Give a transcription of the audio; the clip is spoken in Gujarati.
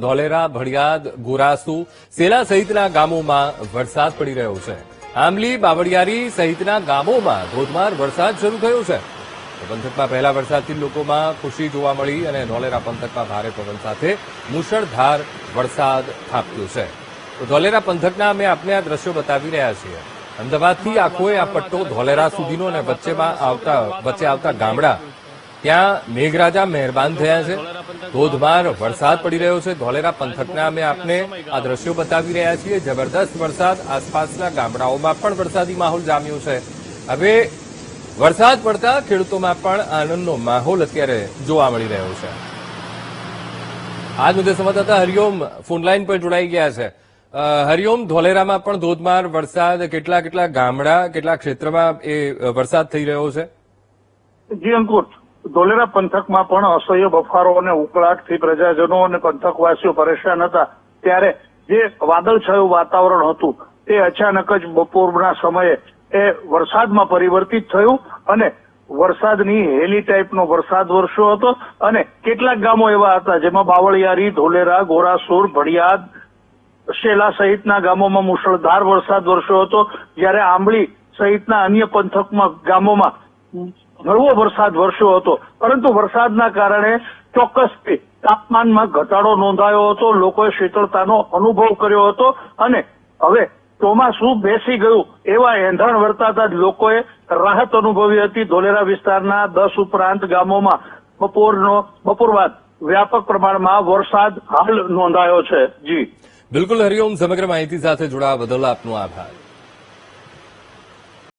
ધોલેરા, ભડિયાદ, ગોરાસુ, સેલા સહિતના ગામોમાં વરસાદ પડી રહ્યો છે. આંબલી, બાવળિયારી સહિતના ગામોમાં ધોધમાર વરસાદ શરૂ થયો છે. પંથકમાં પહેલા વરસાદથી લોકોમાં ખુશી જોવા મળી અને ધોલેરા પંથકમાં ભારે પવન સાથે મુશળધાર વરસાદ ખાબક્યો છે. તો ધોલેરા પંથકના અમે આપને આ દ્રશ્યો બતાવી રહ્યા છીએ. અમદાવાદથી આખોએ આ પટ્ટો ધોલેરા સુધીનો અને વચ્ચે આવતા ગામડા ત્યાં મેઘરાજા મહેરબાન થયા છે. ધોધમાર વરસાદ પડી રહ્યો છે. ધોલેરા પંથકના અમે આપને આ દ્રશ્યો બતાવી રહ્યા છીએ. જબરદસ્ત વરસાદ, આસપાસના ગામડાઓમાં પણ વરસાદી માહોલ જામ્યો છે. હવે વરસાદ પડતા ખેડૂતોમાં પણ આનંદનો માહોલ અત્યારે જોવા મળી રહ્યો છે. આજ મુદ્દે સંવાદદાતા હરિઓમ ફોનલાઈન પર જોડાઈ ગયા છે. હરિઓમ, ધોલેરામાં પણ ધોધમાર વરસાદ, કેટલા ગામડા, કેટલા ક્ષેત્રમાં એ વરસાદ થઈ રહ્યો છે? જી અંકુર, ધોલેરા પંથકમાં પણ અસહ્ય બફારો અને ઉકળાટથી પ્રજાજનો અને પંથકવાસીઓ પરેશાન હતા. ત્યારે જે વાદળછાયું વાતાવરણ હતું તે અચાનક જ બપોરના સમયે એ વરસાદમાં પરિવર્તિત થયું અને વરસાદની હેલી ટાઈપનો વરસાદ વરસ્યો હતો. અને કેટલાક ગામો એવા હતા જેમાં બાવળિયારી, ધોલેરા, ગોરાસુર, ભડિયાદ, શેલા સહિતના ગામોમાં મુશળધાર વરસાદ વરસ્યો હતો. જ્યારે આંબલી સહિતના અન્ય પંથકમાં ગામોમાં હળવો વરસાદ વરસ્યો હતો. પરંતુ વરસાદના કારણે ચોક્કસથી તાપમાનમાં ઘટાડો નોંધાયો હતો. લોકોએ શીતળતાનો અનુભવ કર્યો હતો અને હવે ચોમાસું બેસી ગયું એવા એંધાણ વર્તાતા જ લોકોએ રાહત અનુભવી હતી. ધોલેરા વિસ્તારના 10 ઉપરાંત ગામોમાં બપોર બાદ વ્યાપક પ્રમાણમાં વરસાદ હાલ નોંધાયો છે. જી બિલકુલ હરિઓમ, સમગ્ર માહિતી સાથે જોડાવા બદલ આપનો આભાર.